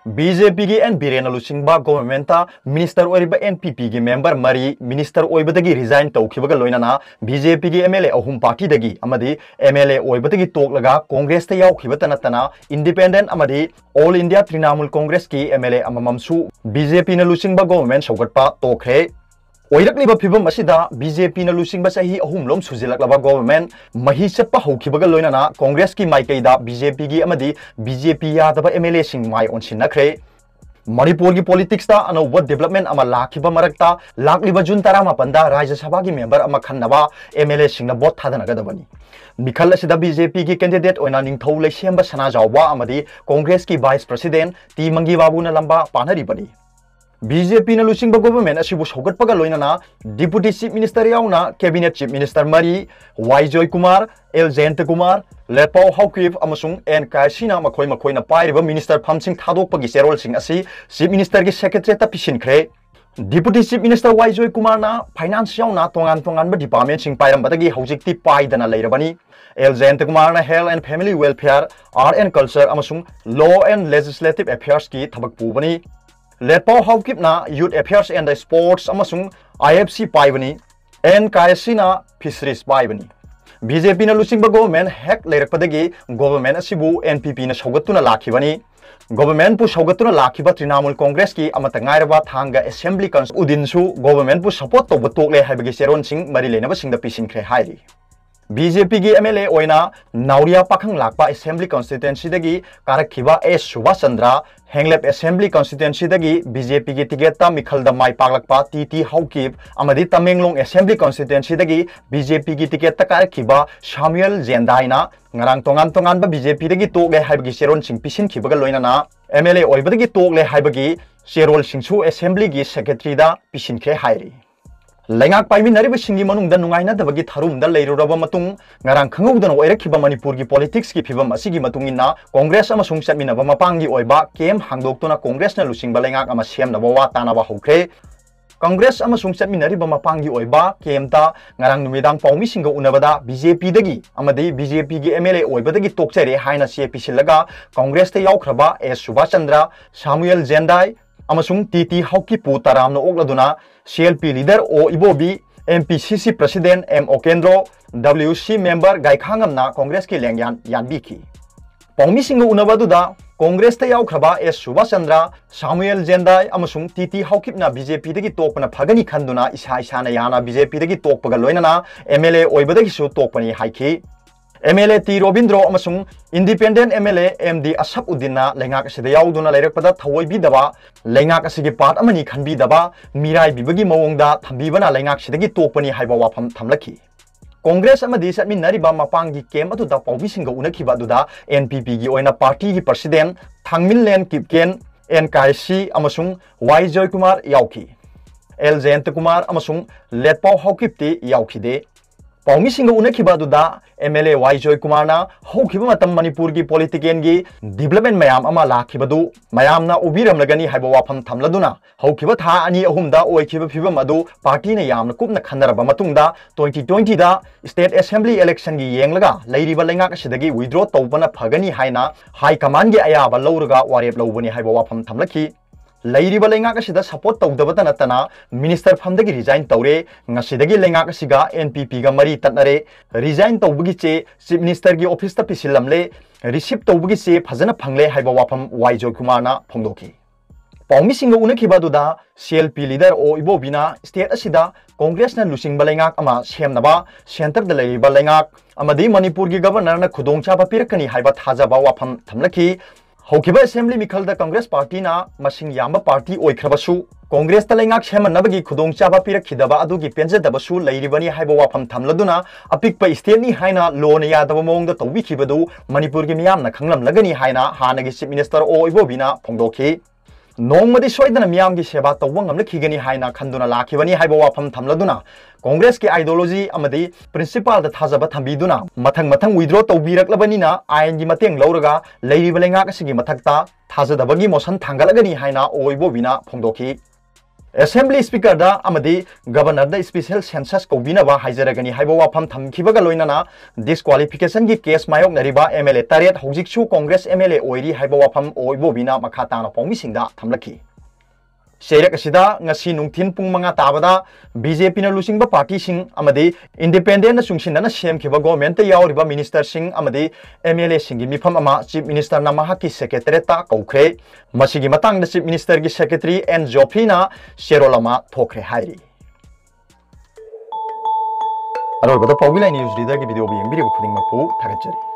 BJP की N Biren लुसिंगबा government minister ओरिबा NPP की मेंबर मरी मिनिस्टर ओइबदगी रिजाइन तौखिबगा लोइनाना BJP की MLA अहुम पार्टी दगी अमदी MLA ओइबदगी तोकलगा कांग्रेस ते यावखिबता नतना इंडिपेंडेंट अमदी ऑल इंडिया तृणमूल कांग्रेस की MLA अमममसु BJP न लुसिंगबा गवर्नमेंट सौगटपा तोखरे ओइरकलिबा फिबम असिदा BJP न लुसिंगबा सही अहुमलोम सुजिलकलबा गवर्नमेंट मही चप्पा हौखिबगा लोइनाना कांग्रेस की माइकैदा BJP की अमदी BJP यादबा MLA सिंग माइ ओनसिनखरे मणिपुर की पॉलिटिक्स ता अनौब डेवलपमेंट अमा लाखिबा मरक्ता लाखलिबा जुन 18 राज्य सभा की मेंबर अमा खन्नबा MLA सिंग न बोट थादनगदबनी मिखल असिदा BJP की कैंडिडेट ओइना निंगथौ लेसेंबा सना जावबा अमदी कांग्रेस की वाइस प्रेसिडेंट टी मंगी बाबू न लंबा पानरिबनी BJP न लुसिंगबा गवर्नमेंट असिबु सौगटपगा लोइनाना डिप्यूटी चीफ मिनिस्टर याउना कैबिनेट चीफ मिनिस्टर मरी वाई जॉय कुमार एल जयंत कुमार लेपाउ हाउकिव अमसुंग एन कायसिना मखोय मखोयना पाइरिबा मिनिस्टर फमसिंग थादोकपगी सेरोलसिंग असि चीफ मिनिस्टर की सेक्रेटरी ता पिसिनखरे deputy chief minister Y Joy Kumar ना फाइनेंस याउना तोंगान तोंगानबा डिपार्टमेंट सिंग पाइरमबदगी हौजिकती पाइदना लेरबनी एल जयंत कुमार ना health and family welfare art and culture अमसुंग law and legislative affairs की थबक पुबनी लेपाउ हाउकिपना यूथ अफेयर्स एंड स्पोर्ट्स अमसुंग IFC पाइबनी एन कायसिना फिशरीज पाइबनी BJP न लुसिंगबा गवर्नमेंट हेक लेरकपदगी गवर्नमेंट असिबु NPP न सौगतुना लाखिबनी गवर्नमेंट पु सौगतुना लाखिबा तृणमूल कांग्रेस की अमत गायरबा थांगा असेंबली काउंसिल उदिनसु गवर्नमेंट पु सपोर्ट तौब तोकले हाइबगी सेरोन सिंग मरि लेनबा सिंग द पिसिनखरे हाइरी BJP की MLA ओइना Naoriya Pakhanglakpa assembly constituency दगी कारखिबा S Subhash Chandra Henglep assembly constituency दगी BJP की टिकट ता मिखल द माइ पागलकपा TT हाउकिब अमदी तमेंगलोंग असेंबली कॉन्स्टिट्यूएंसी दगी BJP की टिकट ता कारखिबा Samuel जेंदाइना ngarang tongan tongan ba BJP dagi tokle haibagi seron sing pisin khibaga loinana MLA oibadagi tokle haibagi serol singsu assembly gi secretary da pisin khe hairi Lengak paiminari ba singi manungda nungaina dabagi tharumda leiruraba matung ngarang khangudana oirakhiba Manipur gi politics ki phibam asigi matungina Congress amasung chatminaba mapangi oiba kem hangdoktuna Congress na lusingba lengak ama semnaba wa tanaba hokre Congress amasung chatminari ba mapangi oiba kemta ngarang numidang paumi singa unabada BJP dagi amadi BJP gi MLA oibadagi tokchere haina CP silaga Congress te yaukraba S Subhash Chandra Samuel Jendai amasung TT Hauki pu taramna okladuna CLP leader O Ibobi MPCC president M Okendro WC member Gaikhangamna Congress ki lengyan yanbiki paumi singa unabaduda Congress te yaukraba S Subhash Chandra Samuel Jendai amasung TT Haukipna BJP dagi tokpana phagani khanduna isa isana yana BJP dagi tokpaga loinana MLA oibadagi su tokpani haiki MLA T Robindro amasung independent MLA MD Asap Udina lengak asida yauduna leirakpada thawoi bidaba lengak asigi part amani khanbi daba mirai bibagi mawongda thambibana lengak sidagi tokpani haiba wafam thamlaki Congress amadi chatminariba mapangi kem aduda paubisinga unakhiba aduda NPP gi oina party gi president Thangminlen Kipken NKC amasung Y Joy Kumar yauki L Jayant Kumar amasung Letpau Haukipti yaukide paumisinga unakhiba aduda MLA Y Joy Kumar na hokhiba matam Manipur gi politician gi development mayam ama lakhibadu mayam na ubiramlagani haiba wafam thamladuna hokhiba tha ani ahumda oikhiba phibam adu party na yamna kupna khanaraba matungda 2020 da state assembly election gi yenglaga leiriba lengak asidagi withdraw tawbana phagani haina high command gi ayaba lawruga warep lawbani haiba wafam thamlaki Lairiba lengak asida support tawdabata natana minister famdagi resign tawre ngasidagi lengak asiga NPP ga mari tatnare resign tawbagi che chief minister gi office ta pisilamle receive tawbagi che phajana phangle haiba wafam Y Joy Kumar na phongdoki paumi singa unakhiba duda CLP leader O Ibobina state asida Congress na lusingba lengak ama semnaba center da lairiba lengak amadi Manipur gi governor na khudongchaba pirakani haiba thajaba wafam thamlaki Hokiba Assembly Mikhalda Congress Party na masing yamba party oikhrabasu Congress talengak semanabagi khudongchaba pirakhidaba adugi penjadabasu leiribani haiba wafam thamladuna apikpa state ni haina lona yadaba mongda tawbikhibadu Manipur gi miyamna khanglamlagani haina hanagi chief minister O Ibobina phongdokhi Nongmadi soidana miyamgi seba tawang ngamlakhigani haina khanduna lakhibani haiba wafam thamladuna Congress ki ideology amadi principal da thajaba thambiduna mathang withdraw tawbiraklabani na ain gi mateng lawraga leiriba lengak asigi mathakta thajadabagi motion thangalagani haina oibobina phongdokhi Assembly Speaker da amadi Governor da special census kobina ba hajaragani haiba wafam thamkibaga loinana disqualification gi case mayok nariba MLA taret hojikchu Congress MLA oiri haiba wafam oibo bina makata na pongmi singda thamlaki Serak asida ngasi nungthin pung manga tabada BJP na lusingba party sing amadi independent na sungsin na sem khiba government yauriba minister sing amadi MLA singi mifam ama chief minister na mahaki secretary ta kaukre masigi matang na chief minister gi secretary N Joffrey na serolama thokre hairi aro goda pawilai news reader gi video bi yengbi khuding mapu thagachari